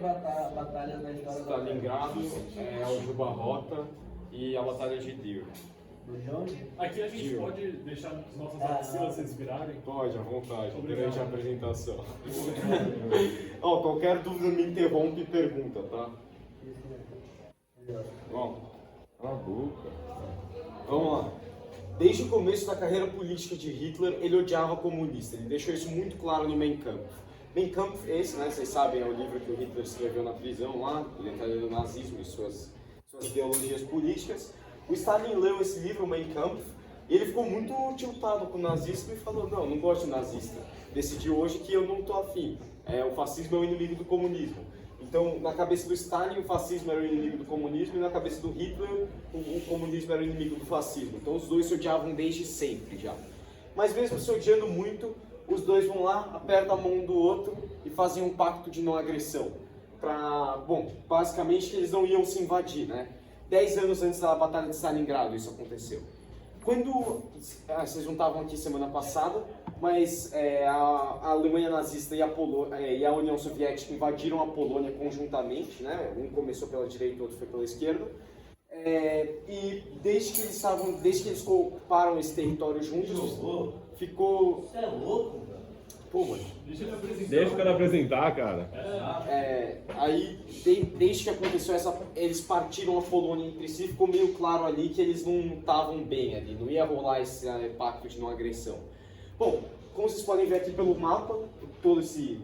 batalhas na história Stalingrado, Aljuba Rota e a Batalha de Dir. Aqui a gente pode deixar as nossas axilas se virarem? Pode, à vontade, durante a apresentação. Qualquer dúvida me interrompe e pergunta, tá? Bom, cala a boca. Vamos lá. Desde o começo da carreira política de Hitler, ele odiava comunista. Ele deixou isso muito claro no Mein Kampf. Mein Kampf, esse, né, vocês sabem, é o livro que o Hitler escreveu na prisão lá, detalhando o nazismo e suas ideologias políticas. O Stalin leu esse livro, Mein Kampf, e ele ficou muito tiltado com o nazismo e falou, não gosto de nazista. Decidiu hoje que eu não estou afim. O fascismo é o inimigo do comunismo. Então, na cabeça do Stalin, o fascismo era o inimigo do comunismo, e na cabeça do Hitler, o comunismo era o inimigo do fascismo. Então, os dois se odiavam desde sempre já. Mas mesmo se odiando muito, os dois vão lá, apertam a mão do outro e fazem um pacto de não agressão. Basicamente eles não iam se invadir, né? 10 anos antes da Batalha de Stalingrado isso aconteceu. Vocês não estavam aqui semana passada, mas a Alemanha nazista e a União Soviética invadiram a Polônia conjuntamente, né? Um começou pela direita, o outro foi pela esquerda. E desde que eles ocuparam esse território juntos, ficou... Você é louco, cara? Pô, mano. Deixa o cara apresentar, cara. Aí, desde que aconteceu eles partiram a Polônia entre si, ficou meio claro ali que eles não estavam bem ali, não ia rolar esse pacto de não agressão. Bom, como vocês podem ver aqui pelo mapa, todo esse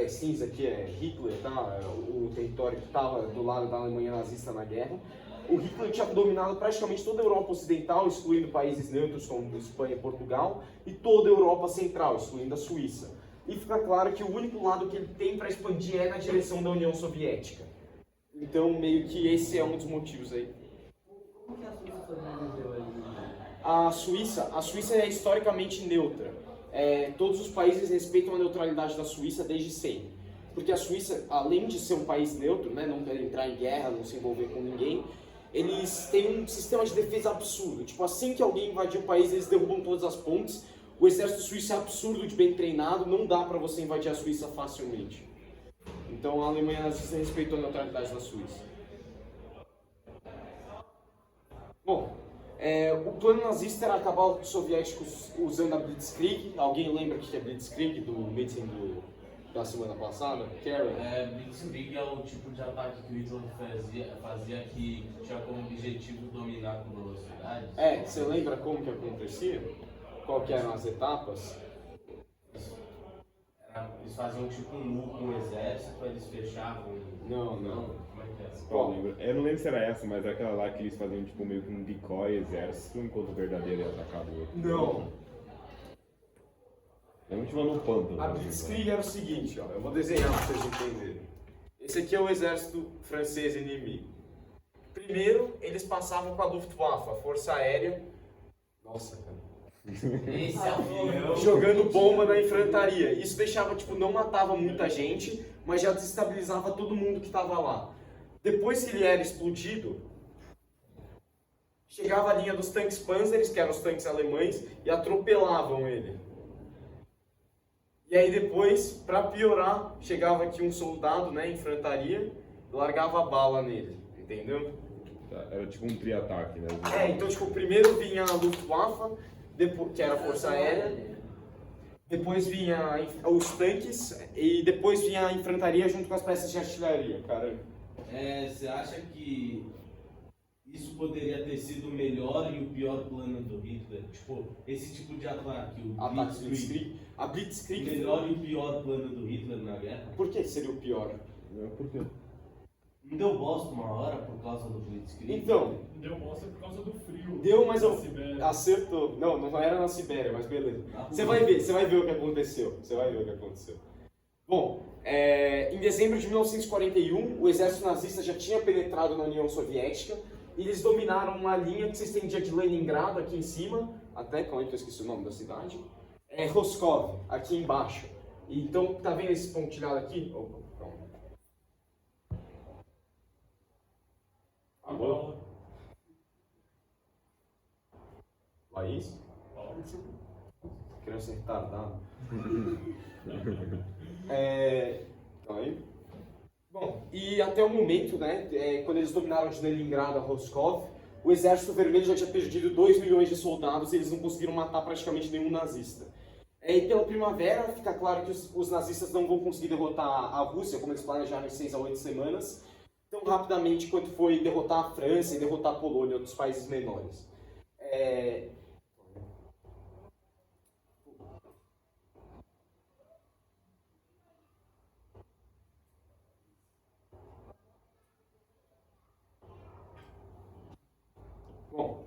cinza aqui é Hitler, tá? O território que estava do lado da Alemanha nazista na guerra. O Hitler tinha dominado praticamente toda a Europa Ocidental, excluindo países neutros como Espanha e Portugal, e toda a Europa Central, excluindo a Suíça. E fica claro que o único lado que ele tem para expandir é na direção da União Soviética. Então, meio que esse é um dos motivos aí. Como que a Suíça sobreviveu ali? A Suíça é historicamente neutra. Todos os países respeitam a neutralidade da Suíça desde sempre. Porque a Suíça, além de ser um país neutro, né, não quer entrar em guerra, não se envolver com ninguém, eles têm um sistema de defesa absurdo. Tipo, assim que alguém invadir o país, eles derrubam todas as pontes. O exército suíço é absurdo de bem treinado, não dá pra você invadir a Suíça facilmente. Então a Alemanha nazista respeitou a neutralidade da Suíça. Bom, o plano nazista era acabar os soviéticos usando a Blitzkrieg. Alguém lembra o que é Blitzkrieg do meeting da semana passada? Karen? Blitzkrieg é o tipo de ataque que o Hitler fazia que tinha como objetivo dominar com velocidade. Você lembra como que acontecia? Qual que eram as etapas? Eles faziam tipo um nu com o exército, eles fechavam. Não. Como é que é? Qual lembra? Eu não lembro se era essa, mas é aquela lá que eles faziam tipo meio que um decoy exército, enquanto o verdadeiro ia atacar o outro. Não. É muito no pântano. A Blitzkrieg era o seguinte, ó, eu vou desenhar para vocês entenderem. Esse aqui é o exército francês inimigo. Primeiro, eles passavam com a Luftwaffe, a força aérea. Nossa, cara. Esse é o filme. Jogando bomba na infantaria. Isso deixava, não matava muita gente, mas já desestabilizava todo mundo que estava lá. Depois que ele era explodido, chegava a linha dos tanques Panzers, que eram os tanques alemães, e atropelavam ele. E aí depois, para piorar, chegava aqui um soldado, né, infantaria, largava a bala nele, entendeu? Era tipo um tri-ataque, né? Então primeiro vinha a Luftwaffe, que era a força aérea, depois vinha os tanques e depois vinha a infantaria junto com as peças de artilharia, cara. Você acha que isso poderia ter sido o melhor e o pior plano do Hitler? Tipo, esse tipo de ataque, o Blitzkrieg. A Blitzkrieg. O melhor e o pior plano do Hitler na guerra? Por que seria o pior? Por quê? Não deu bosta uma hora por causa do Blitzkrieg? Então. Deu bosta por causa do frio. Deu, mas Sibéria. acertou. Não era na Sibéria, mas beleza. Você vai ver o que aconteceu. Bom, em dezembro de 1941, o exército nazista já tinha penetrado na União Soviética e eles dominaram uma linha que se estendia de Leningrado aqui em cima, até, como é que eu esqueci o nome da cidade? Rostov, aqui embaixo. Então, tá vendo esse pontilhado aqui? Opa, calma. Alô? Laís? Criança retardada. Então aí. Bom, e até o momento, né, quando eles dominaram de Leningrado a Rostov, o Exército Vermelho já tinha perdido 2 milhões de soldados e eles não conseguiram matar praticamente nenhum nazista. E pela primavera fica claro que os nazistas não vão conseguir derrotar a Rússia, como eles planejaram em 6 a 8 semanas, tão rapidamente quanto foi derrotar a França e derrotar a Polônia e outros países menores. Bom,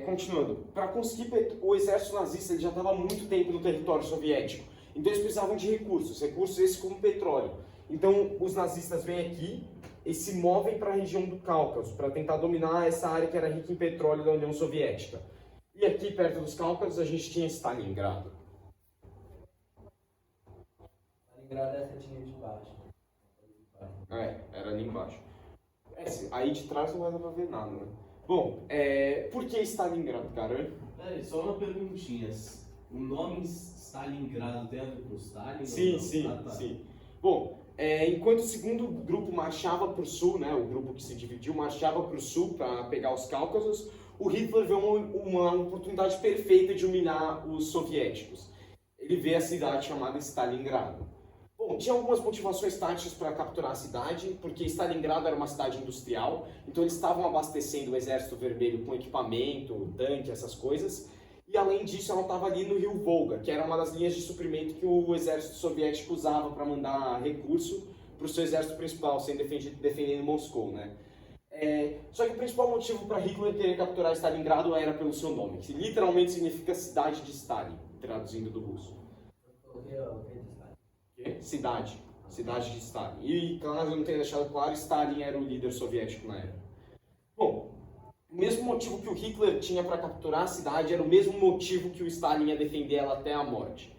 continuando. Para conseguir, o exército nazista ele já estava há muito tempo no território soviético, então eles precisavam de recursos esses como petróleo. Então os nazistas vêm aqui e se movem para a região do Cáucaso, para tentar dominar essa área que era rica em petróleo da União Soviética. E aqui perto dos Cáucasos a gente tinha Stalingrado. Stalingrado é essa linha de baixo. Era ali embaixo. Aí de trás não vai dar pra ver nada, né? Bom, por que Stalingrado, cara? Peraí, só uma perguntinha. O nome Stalingrado tem a ver com Stalin? Sim, ou não? sim, Ah, tá. sim. Bom, enquanto o segundo grupo marchava para o sul, né, o grupo que se dividiu marchava para o sul para pegar os Cáucasos, o Hitler vê uma oportunidade perfeita de humilhar os soviéticos. Ele vê a cidade chamada Stalingrado. Bom, tinha algumas motivações táticas para capturar a cidade, porque Stalingrado era uma cidade industrial, então eles estavam abastecendo o Exército Vermelho com equipamento, tanque, essas coisas. E além disso, ela estava ali no rio Volga, que era uma das linhas de suprimento que o exército soviético usava para mandar recurso para o seu exército principal, sendo defendendo Moscou, né? Só que o principal motivo para Hitler querer capturar Stalingrado era pelo seu nome, que literalmente significa cidade de Stalin, traduzindo do russo. Cidade de Stalin. E caso eu não tenha deixado claro, Stalin era o líder soviético na época. Bom, o mesmo motivo que o Hitler tinha para capturar a cidade era o mesmo motivo que o Stalin ia defender ela até a morte.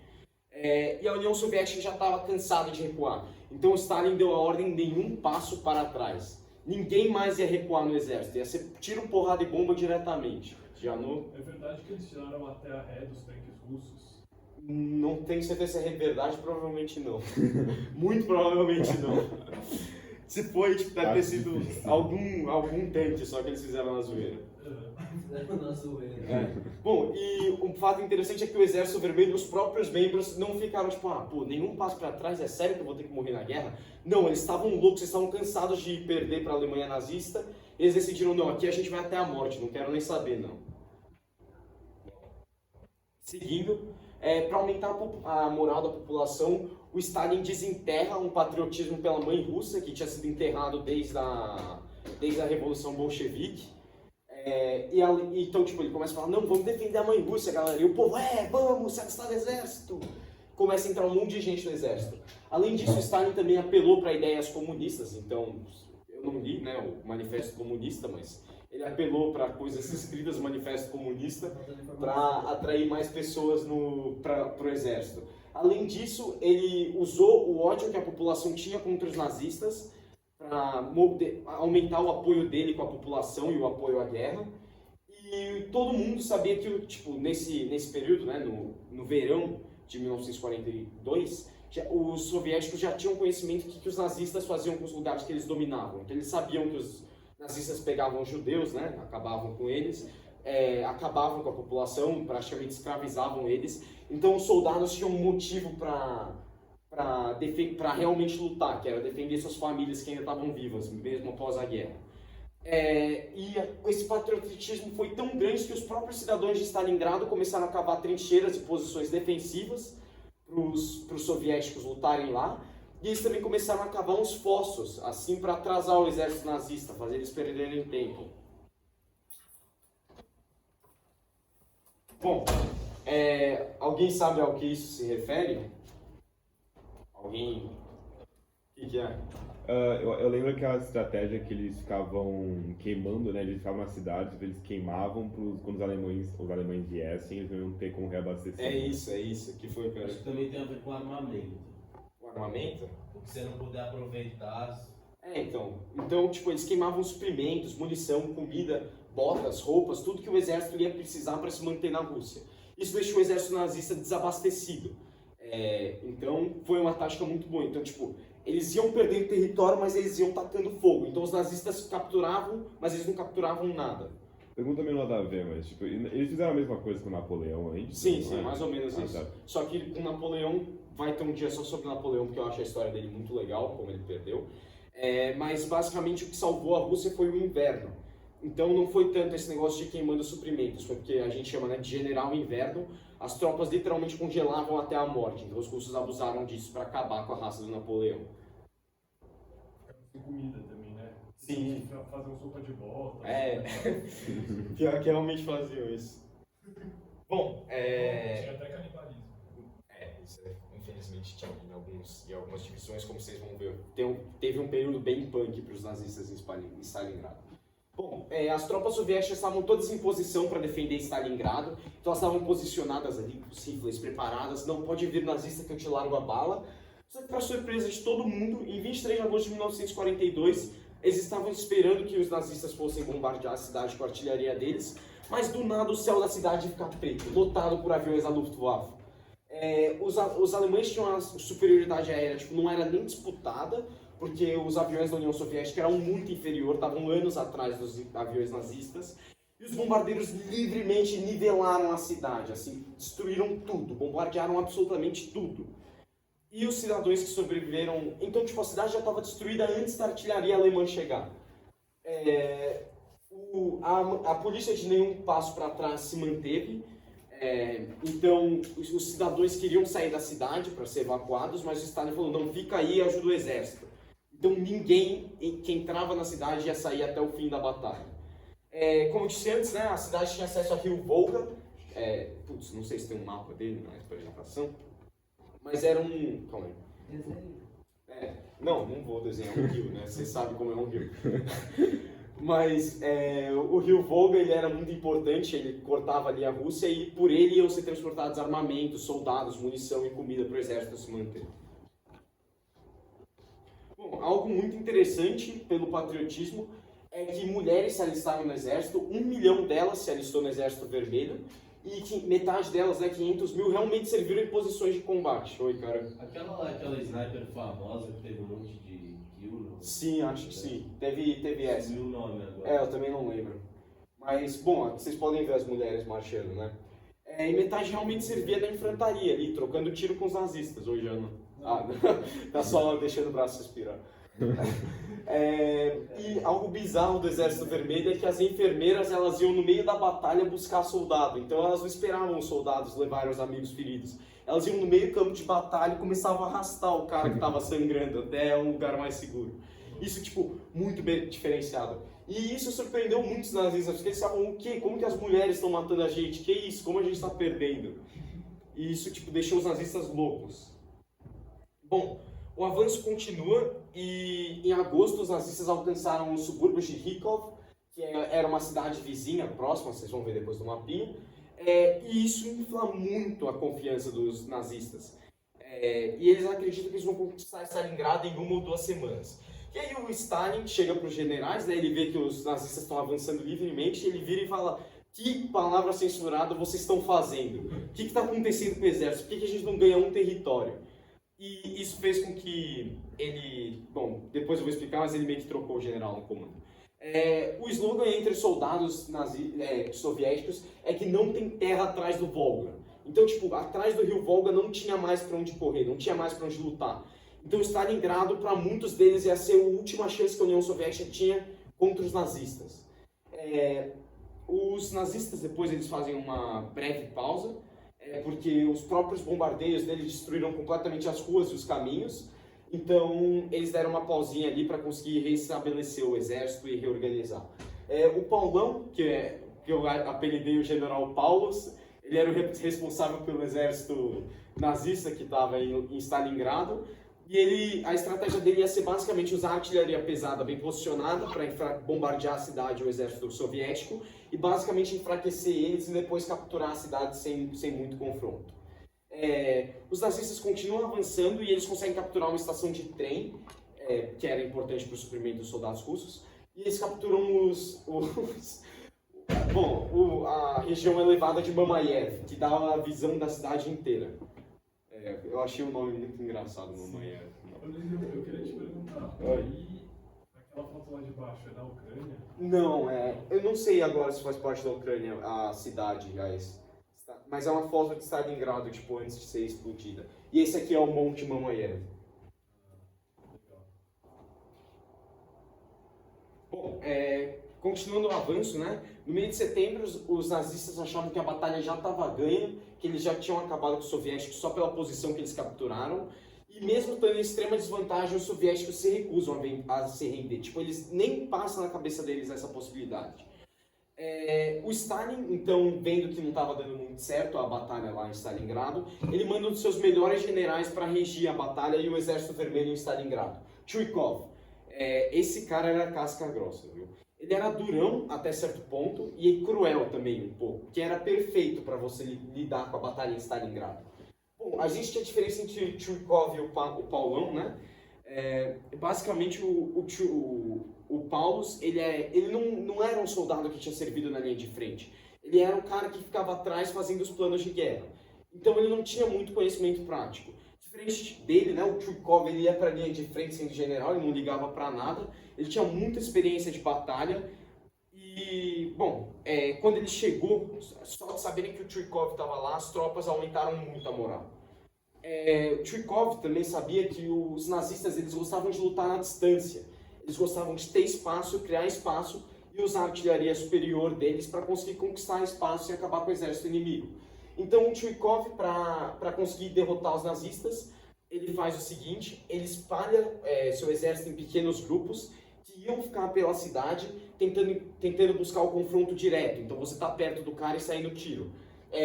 E a União Soviética já estava cansada de recuar. Então Stalin deu a ordem de nenhum passo para trás. Ninguém mais ia recuar no exército, ia ser tiro, porrada e bomba diretamente. Já no... É verdade que eles tiraram até a ré dos tanques russos? Não tenho certeza se é verdade, provavelmente não. Muito provavelmente não. Se foi, tipo, deve ter sido algum tanque só que eles fizeram na zoeira. Bom, e um fato interessante é que o Exército Vermelho, os próprios membros, não ficaram tipo, nenhum passo para trás, é sério que eu vou ter que morrer na guerra? Não, eles estavam loucos, eles estavam cansados de perder para a Alemanha nazista, e eles decidiram, não, aqui a gente vai até a morte, não quero nem saber, não. Seguindo, para aumentar a moral da população, o Stalin desenterra um patriotismo pela mãe russa, que tinha sido enterrado desde a Revolução Bolchevique. Então, tipo, ele começa a falar, não, vamos defender a mãe Rússia, galera. E o povo, vamos, se alistar no exército. Começa a entrar um monte de gente no exército. Além disso, o Stalin também apelou para ideias comunistas. Então, eu não li, né, o Manifesto Comunista, mas ele apelou para coisas escritas no Manifesto Comunista para atrair mais pessoas para o exército. Além disso, ele usou o ódio que a população tinha contra os nazistas para aumentar o apoio dele com a população e o apoio à guerra. E todo mundo sabia que, tipo, nesse período, né, no verão de 1942, os soviéticos já tinham conhecimento que os nazistas faziam com os lugares que eles dominavam. Então, eles sabiam que os nazistas pegavam os judeus, né, acabavam com eles, acabavam com a população, praticamente escravizavam eles. Então, os soldados tinham um motivo para realmente lutar, que era defender suas famílias que ainda estavam vivas, mesmo após a guerra. E esse patriotismo foi tão grande que os próprios cidadãos de Stalingrado começaram a cavar trincheiras e posições defensivas para os soviéticos lutarem lá, e eles também começaram a cavar uns fossos, assim, para atrasar o exército nazista, fazer eles perderem tempo. Bom, alguém sabe ao que isso se refere? Alguém? O que é? Eu lembro aquela estratégia que eles ficavam queimando, né? Eles ficavam nas cidades, eles queimavam quando os alemães viessem, eles não iam ter como reabastecer. É isso que foi, cara. Acho que também tem a ver com armamento. O armamento? Porque você não puder aproveitar. Então, tipo, eles queimavam suprimentos, munição, comida, botas, roupas, tudo que o exército ia precisar para se manter na Rússia. Isso deixou o exército nazista desabastecido. Então, foi uma tática muito boa. Então, tipo, eles iam perdendo território, mas eles iam tacando fogo. Então os nazistas capturavam, mas eles não capturavam nada. Pergunta meio nada a ver, mas tipo, eles fizeram a mesma coisa com o Napoleão antes? Sim, não sim, é? mais ou menos isso. Tá. Só que com Napoleão, vai ter um dia só sobre Napoleão, porque eu acho a história dele muito legal, como ele perdeu. Mas basicamente o que salvou a Rússia foi o inverno. Então não foi tanto esse negócio de queimando suprimentos, foi porque a gente chama, né, de general inverno. As tropas literalmente congelavam até a morte, então os russos abusaram disso para acabar com a raça do Napoleão. Tem comida também, né? Sim. Fazer uma sopa de bota. Pior que realmente faziam isso. Bom, Tinha até canibalismo. Isso infelizmente tinha em algumas divisões, como vocês vão ver. Teve um período bem punk para os nazistas em Stalingrado. Bom, as tropas soviéticas estavam todas em posição para defender Stalingrado, então elas estavam posicionadas ali, com os rifles preparadas, não pode vir nazista que eu te largo a bala. Só que, para surpresa de todo mundo, em 23 de agosto de 1942, eles estavam esperando que os nazistas fossem bombardear a cidade com a artilharia deles, mas do nada o céu da cidade fica preto, lotado por aviões da Luftwaffe. Os alemães tinham uma superioridade aérea, tipo, não era nem disputada, porque os aviões da União Soviética eram muito inferior, estavam anos atrás dos aviões nazistas, e os bombardeiros livremente nivelaram a cidade, assim, destruíram tudo, bombardearam absolutamente tudo. E os cidadãos que sobreviveram, então tipo, a cidade já estava destruída antes da artilharia alemã chegar. A polícia de nenhum passo para trás se manteve. Então, os cidadãos queriam sair da cidade para ser evacuados, mas o Stalin falou, não, fica aí e ajuda o exército. Então, ninguém que entrava na cidade ia sair até o fim da batalha. Como eu disse antes, né, a cidade tinha acesso ao rio Volga. Não sei se tem um mapa dele na apresentação, mas era um... Calma aí. Desenho. Não vou desenhar um rio, né? Você sabe como é um rio. Mas o rio Volga ele era muito importante, ele cortava ali a Rússia e por ele iam ser transportados armamentos, soldados, munição e comida para o exército se manter. Bom, algo muito interessante pelo patriotismo é que mulheres se alistaram no exército, 1 milhão delas se alistou no Exército Vermelho e que metade delas, né, 500 mil, realmente serviram em posições de combate. Oi, cara. Aquela sniper famosa que teve um monte de kill. Sim, acho que sim. Teve essa. Sumiu o nome agora. Eu também não lembro. Mas, bom, aqui vocês podem ver as mulheres marchando, né? E metade realmente servia na infantaria ali, trocando tiro com os nazistas. Hoje já não. Tá só deixando o braço respirar. E algo bizarro do Exército Vermelho é que as enfermeiras elas iam no meio da batalha buscar soldado. Então elas não esperavam os soldados levarem os amigos feridos. Elas iam no meio do campo de batalha e começavam a arrastar o cara que estava sangrando até um lugar mais seguro. Isso, tipo, muito bem diferenciado. E isso surpreendeu muitos nazistas, porque eles falavam, o quê? Como que as mulheres estão matando a gente? Que isso? Como a gente está perdendo? E isso, tipo, deixou os nazistas loucos. Bom, o avanço continua e em agosto os nazistas alcançaram os subúrbios de Rykov, que era uma cidade vizinha, próxima, vocês vão ver depois do mapinha, e isso infla muito a confiança dos nazistas. E eles acreditam que eles vão conquistar Stalingrado em 1 ou 2 semanas. E aí o Stalin chega para os generais, né, ele vê que os nazistas estão avançando livremente, ele vira e fala, que palavra censurada vocês estão fazendo? O que está acontecendo com o exército? Por que a gente não ganha um território? E isso fez com que ele... Bom, depois eu vou explicar, mas ele meio que trocou o general no comando. O slogan entre os soldados soviéticos é que não tem terra atrás do Volga. Então, tipo, atrás do rio Volga não tinha mais para onde correr, não tinha mais para onde lutar. Então, Stalingrado, para muitos deles, ia ser a última chance que a União Soviética tinha contra os nazistas. Os nazistas, depois, eles fazem uma breve pausa, porque os próprios bombardeios deles destruíram completamente as ruas e os caminhos. Então, eles deram uma pausinha ali para conseguir restabelecer o exército e reorganizar. O Paulão, que eu apelidei o general Paulus, ele era o responsável pelo exército nazista que estava em Stalingrado. E a estratégia dele ia ser basicamente usar artilharia pesada bem posicionada para bombardear a cidade, o exército soviético, e basicamente enfraquecer eles e depois capturar a cidade sem muito confronto. Os nazistas continuam avançando e eles conseguem capturar uma estação de trem, que era importante para o suprimento dos soldados russos, e eles capturam a região elevada de Mamayev, que dá a visão da cidade inteira. Eu achei o nome muito engraçado, Mamayev. Eu queria te perguntar, Oi. e aquela foto lá de baixo é da Ucrânia? Não, eu não sei agora se faz parte da Ucrânia a cidade, guys. Mas é uma foto de Stalingrado, tipo, antes de ser explodida. E esse aqui é o Monte Mamayev. Legal. Bom, continuando o avanço, né? No meio de setembro, os nazistas achavam que a batalha já estava ganha, que eles já tinham acabado com os soviéticos só pela posição que eles capturaram. E mesmo estando em extrema desvantagem, os soviéticos se recusam a se render. Tipo, eles nem passam na cabeça deles essa possibilidade. O Stalin, então, vendo que não estava dando muito certo a batalha lá em Stalingrado, ele manda um dos seus melhores generais para regir a batalha e o Exército Vermelho em Stalingrado, Chuikov. Esse cara era casca grossa, viu? Ele era durão até certo ponto e cruel também um pouco, que era perfeito para você lidar com a batalha em Stalingrado. Bom, a gente tem a diferença entre o Chuikov e o Paulão, né? Basicamente, o Paulus, ele não era um soldado que tinha servido na linha de frente. Ele era um cara que ficava atrás fazendo os planos de guerra. Então ele não tinha muito conhecimento prático. Diferente dele, né, o Chuikov, ele ia para a linha de frente sendo general, ele não ligava para nada. Ele tinha muita experiência de batalha. E, bom, quando ele chegou, só de saberem que o Chuikov estava lá, as tropas aumentaram muito a moral. O Chuikov também sabia que os nazistas eles gostavam de lutar na distância. Eles gostavam de ter espaço, criar espaço e usar a artilharia superior deles para conseguir conquistar espaço e acabar com o exército inimigo. Então o Chuikov, para conseguir derrotar os nazistas, ele faz o seguinte, ele espalha seu exército em pequenos grupos que iam ficar pela cidade tentando buscar o confronto direto. Então você está perto do cara e sair no tiro.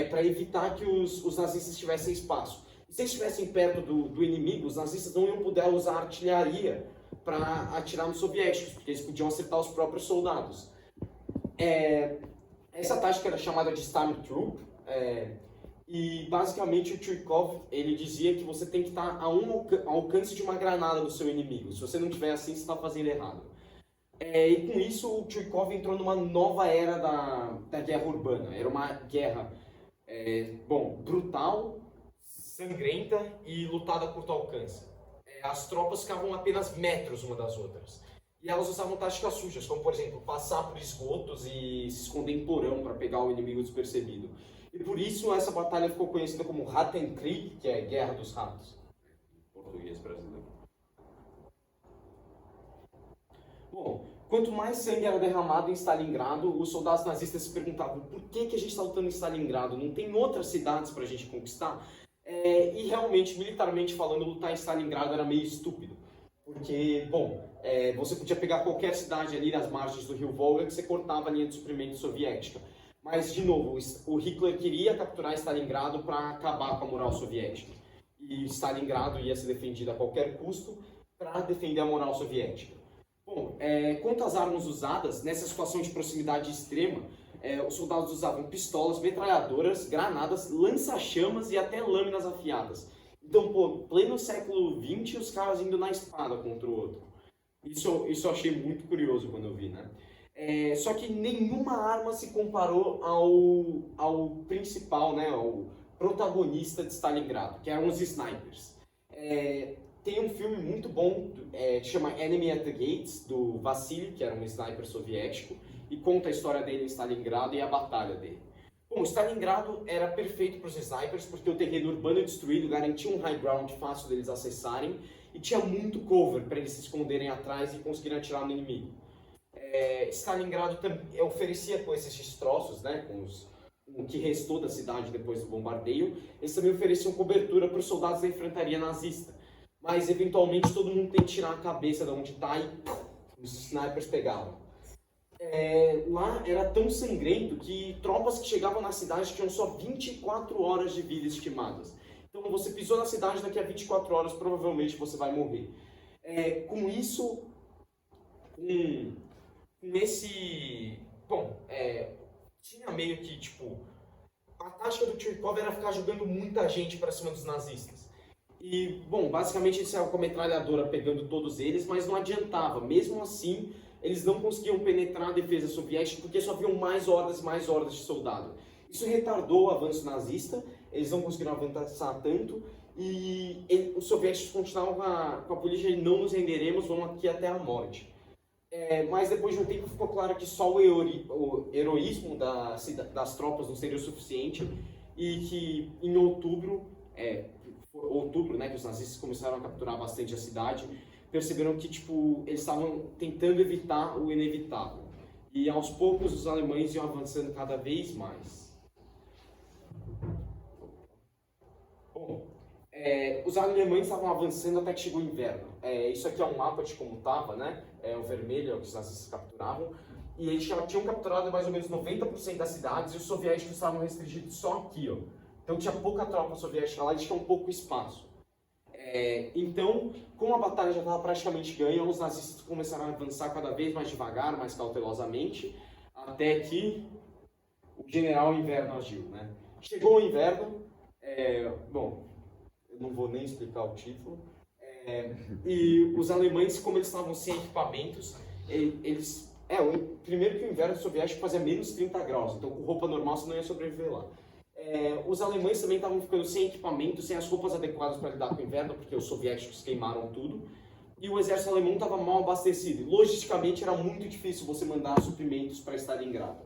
Para evitar que os nazistas tivessem espaço. E se eles estivessem perto do inimigo, os nazistas não iam poder usar artilharia para atirar nos soviéticos, porque eles podiam acertar os próprios soldados. Essa tática era chamada de Stormtroop, e basicamente o Chuikov ele dizia que você tem que estar a um alcance de uma granada do seu inimigo. Se você não tiver assim, você está fazendo errado. E com isso o Chuikov entrou numa nova era da guerra urbana. Era uma guerra brutal, sangrenta e lutada a curto alcance. As tropas ficavam apenas metros uma das outras. E elas usavam táticas sujas, como por exemplo, passar por esgotos e se esconder em porão para pegar o inimigo despercebido. E por isso essa batalha ficou conhecida como Rattenkrieg, que é Guerra dos Ratos. Português brasileiro. Bom, quanto mais sangue era derramado em Stalingrado, os soldados nazistas se perguntavam por que a gente está lutando em Stalingrado? Não tem outras cidades para a gente conquistar? E realmente, militarmente falando, lutar em Stalingrado era meio estúpido. Porque, você podia pegar qualquer cidade ali nas margens do rio Volga que você cortava a linha de suprimento soviética. Mas, de novo, o Hitler queria capturar Stalingrado para acabar com a moral soviética. E Stalingrado ia ser defendido a qualquer custo para defender a moral soviética. Bom, quanto às armas usadas, nessa situação de proximidade extrema, os soldados usavam pistolas, metralhadoras, granadas, lança-chamas e até lâminas afiadas. Então, pleno século XX, os caras indo na espada contra o outro. Isso eu achei muito curioso quando eu vi, né? Só que nenhuma arma se comparou ao principal, né? Ao protagonista de Stalingrado, que eram os snipers. Tem um filme muito bom que chama Enemy at the Gates, do Vassili, que era um sniper soviético, e conta a história dele em Stalingrado e a batalha dele. Bom, Stalingrado era perfeito para os snipers porque o terreno urbano destruído garantia um high ground fácil deles acessarem e tinha muito cover para eles se esconderem atrás e conseguirem atirar no inimigo. Stalingrado oferecia com esses destroços, né, com o que restou da cidade depois do bombardeio, eles também ofereciam cobertura para os soldados da infantaria nazista. Mas eventualmente todo mundo tem que tirar a cabeça de onde está e os snipers pegavam. Lá era tão sangrento que tropas que chegavam na cidade tinham só 24 horas de vida estimadas. Então você pisou na cidade, daqui a 24 horas provavelmente você vai morrer. Com isso, tinha meio que a tática do Chuikov era ficar jogando muita gente para cima dos nazistas. E, basicamente eles saíram com a metralhadora pegando todos eles, mas não adiantava. Mesmo assim, eles não conseguiam penetrar a defesa soviética porque só haviam mais hordas de soldado. Isso retardou o avanço nazista, eles não conseguiram avançar tanto, e os soviéticos continuavam com a política de não nos renderemos, vamos aqui até a morte. Mas depois de um tempo ficou claro que só o heroísmo das tropas não seria o suficiente e que em outubro, né, que os nazistas começaram a capturar bastante a cidade, perceberam que tipo, eles estavam tentando evitar o inevitável. E aos poucos os alemães iam avançando cada vez mais. Bom, os alemães estavam avançando até que chegou o inverno. Isso aqui é um mapa de como estava, né? O vermelho é o que os nazistas capturavam. E eles já tinham capturado mais ou menos 90% das cidades e os soviéticos estavam restringidos só aqui, ó. Então tinha pouca tropa soviética lá e tinha um pouco espaço. Então, como a batalha já estava praticamente ganha, os nazistas começaram a avançar cada vez mais devagar, mais cautelosamente, até que o general Inverno agiu, né? Chegou o inverno, bom, eu não vou nem explicar o título, e os alemães, como eles estavam sem equipamentos, primeiro que o inverno soviético fazia menos 30 graus, então com roupa normal você não ia sobreviver lá. Os alemães também estavam ficando sem equipamento, sem as roupas adequadas para lidar com o inverno, porque os soviéticos queimaram tudo. E o exército alemão estava mal abastecido. Logisticamente era muito difícil você mandar suprimentos para Stalingrado.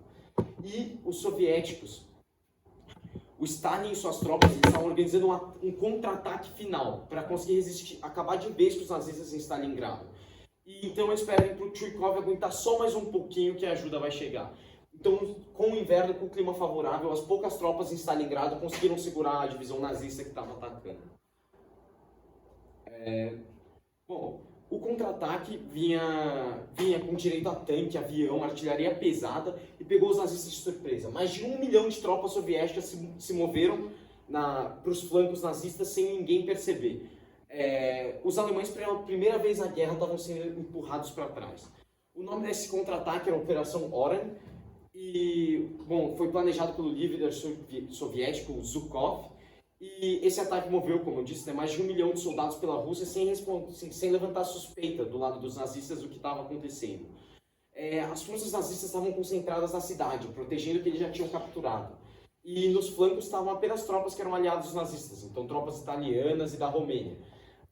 E os soviéticos, o Stalin e suas tropas, eles estavam organizando um contra-ataque final para conseguir resistir, acabar de vez com os nazistas em Stalingrado. E então eles pedem para o Chuikov aguentar só mais um pouquinho que a ajuda vai chegar. Então, com o inverno, com o clima favorável, as poucas tropas em Stalingrado conseguiram segurar a divisão nazista que estava atacando. Bom, o contra-ataque vinha com direito a tanque, avião, artilharia pesada e pegou os nazistas de surpresa. Mais de 1 milhão de tropas soviéticas se moveram para os flancos nazistas sem ninguém perceber. Os alemães, pela primeira vez na guerra, estavam sendo empurrados para trás. O nome desse contra-ataque era Operação Oran. E, bom, foi planejado pelo líder soviético Zhukov, e esse ataque moveu, como eu disse, mais de 1 milhão de soldados pela Rússia sem levantar suspeita do lado dos nazistas do que estava acontecendo. As forças nazistas estavam concentradas na cidade, protegendo o que eles já tinham capturado. E nos flancos estavam apenas tropas que eram aliados dos nazistas, então tropas italianas e da Romênia.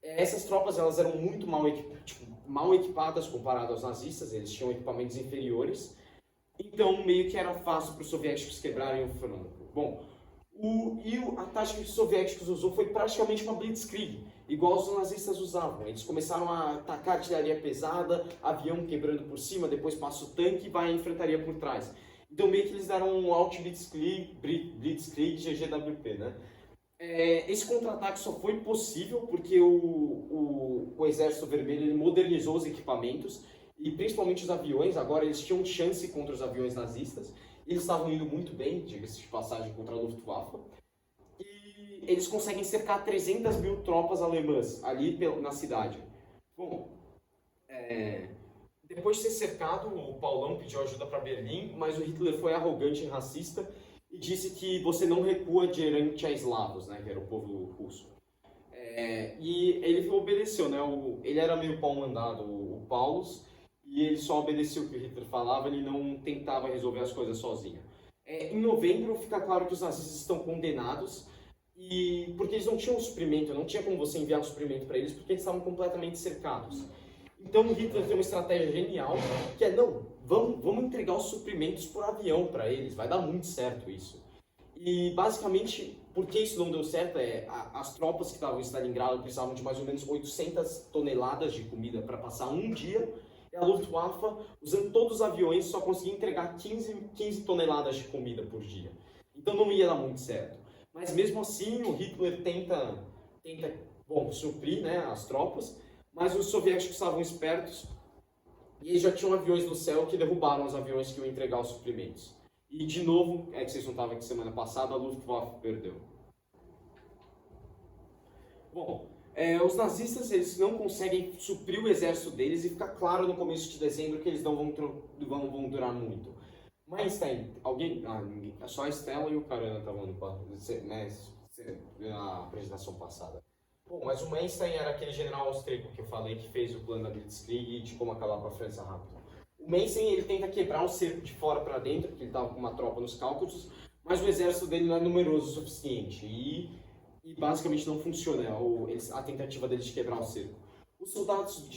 Essas tropas elas eram muito mal equipadas comparadas aos nazistas, eles tinham equipamentos inferiores. Então, meio que era fácil para os soviéticos quebrarem o flanco. Bom, a tática que os soviéticos usou foi praticamente uma blitzkrieg, igual os nazistas usavam. Eles começaram a atacar artilharia pesada, avião quebrando por cima, depois passa o tanque e vai a enfrentaria por trás. Então, meio que eles deram um alt blitzkrieg GGWP, né? Esse contra-ataque só foi possível porque o Exército Vermelho ele modernizou os equipamentos. E principalmente os aviões, agora eles tinham chance contra os aviões nazistas. Eles estavam indo muito bem, diga-se de passagem, contra a Luftwaffe. E eles conseguem cercar 300 mil tropas alemãs ali na cidade. Bom, depois de ser cercado, o Paulão pediu ajuda para Berlim, mas o Hitler foi arrogante e racista e disse que você não recua diante a eslavos, né, que era o povo russo. E ele obedeceu, né? Ele era meio pau-mandado, o Paulus, e ele só obedecia o que o Hitler falava, ele não tentava resolver as coisas sozinho. Em novembro fica claro que os nazistas estão condenados, porque eles não tinham suprimento, não tinha como você enviar suprimento para eles, porque eles estavam completamente cercados. Então o Hitler tem uma estratégia genial, que vamos entregar os suprimentos por avião para eles, vai dar muito certo isso. E basicamente, por que isso não deu certo? As tropas que estavam em Stalingrado precisavam de mais ou menos 800 toneladas de comida para passar um dia, e a Luftwaffe, usando todos os aviões, só conseguia entregar 15 toneladas de comida por dia. Então não ia dar muito certo. Mas mesmo assim, o Hitler tenta suprir, né, as tropas, mas os soviéticos estavam espertos e eles já tinham aviões no céu que derrubaram os aviões que iam entregar os suprimentos. E de novo, que vocês não estavam aqui semana passada, a Luftwaffe perdeu. Bom, os nazistas eles não conseguem suprir o exército deles e fica claro no começo de dezembro que eles não vão durar muito. Mas tem alguém, só a Estela e o Carana estavam na apresentação passada. Bom, mas o Manstein era aquele general austríaco que eu falei que fez o plano da Blitzkrieg e de como acabar com a França rápido. O Manstein ele tenta quebrar o cerco de fora para dentro, porque ele estava com uma tropa nos Cáucasos, mas o exército dele não é numeroso o suficiente. E e basicamente não funciona a tentativa deles de quebrar o cerco. Os soldados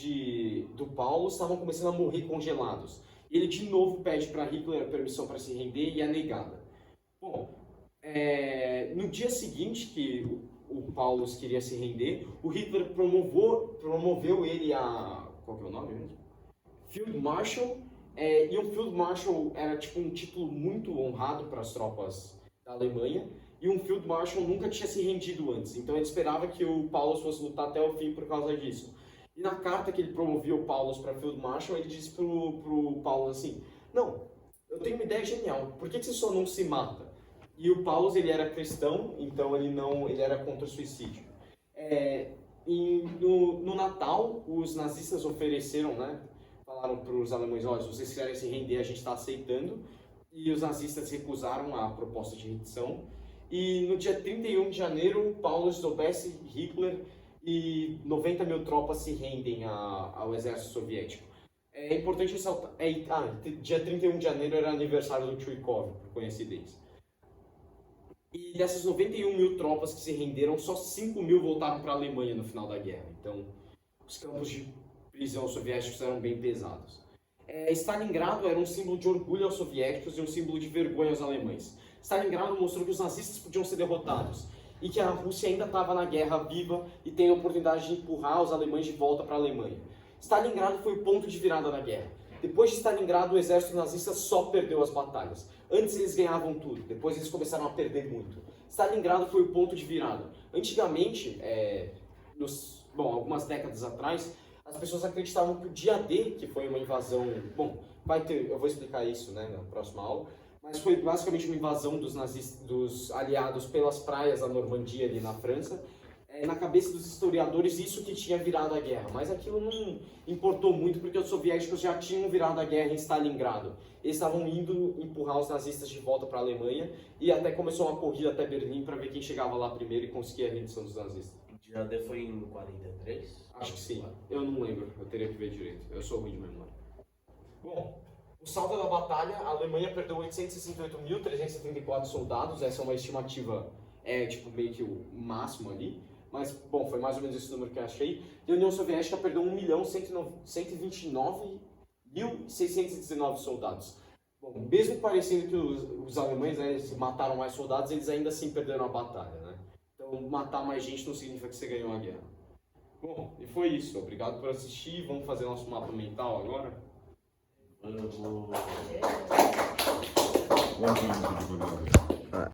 do Paulo estavam começando a morrer congelados. Ele de novo pede para Hitler a permissão para se render e é negada. Bom, no dia seguinte que o Paulus queria se render, o Hitler promoveu ele a... qual que é o nome mesmo? Field Marshal. E um Field Marshal era tipo um título muito honrado para as tropas da Alemanha. E um Field Marshal nunca tinha se rendido antes. Então ele esperava que o Paulus fosse lutar até o fim por causa disso. E na carta que ele promovia o Paulus para Field Marshal, ele disse pro Paulus assim: não, eu tenho uma ideia genial, por que você só não se mata? E o Paulus, ele era cristão, então ele era contra o suicídio. No Natal, os nazistas ofereceram, né, falaram para os alemães: olha, se vocês querem se render, a gente está aceitando. E os nazistas recusaram a proposta de rendição. E no dia 31 de janeiro, Paulus obedece Hitler e 90 mil tropas se rendem ao exército soviético. É importante ressaltar, dia 31 de janeiro era aniversário do Chuikov, por coincidência. E dessas 91 mil tropas que se renderam, só 5 mil voltaram para a Alemanha no final da guerra. Então, os campos de prisão soviéticos eram bem pesados. Stalingrado era um símbolo de orgulho aos soviéticos e um símbolo de vergonha aos alemães. Stalingrado mostrou que os nazistas podiam ser derrotados e que a Rússia ainda estava na guerra viva e tem a oportunidade de empurrar os alemães de volta para a Alemanha. Stalingrado foi o ponto de virada da guerra. Depois de Stalingrado, o exército nazista só perdeu as batalhas. Antes eles ganhavam tudo, depois eles começaram a perder muito. Stalingrado foi o ponto de virada. Antigamente, algumas décadas atrás, as pessoas acreditavam que o dia D, que foi uma invasão... Bom, eu vou explicar isso, né, na próxima aula, mas foi basicamente uma invasão dos aliados pelas praias da Normandia ali na França. Na cabeça dos historiadores, isso que tinha virado a guerra. Mas aquilo não importou muito, porque os soviéticos já tinham virado a guerra em Stalingrado. Eles estavam indo empurrar os nazistas de volta para a Alemanha, e até começou uma corrida até Berlim para ver quem chegava lá primeiro e conseguia a rendição dos nazistas. O dia D foi em 43? Acho que sim. Eu não lembro. Eu teria que ver direito. Eu sou ruim de memória. Bom, o saldo da batalha, a Alemanha perdeu 868.334 soldados. Essa é uma estimativa, meio que o máximo ali. Mas, bom, foi mais ou menos esse número que eu achei. E a União Soviética perdeu 1.129.619 soldados. Bom, mesmo parecendo que os alemães, né, mataram mais soldados, eles ainda assim perderam a batalha, né? Então, matar mais gente não significa que você ganhou a guerra. Bom, e foi isso. Obrigado por assistir. Vamos fazer nosso mapa mental agora? Bom dia,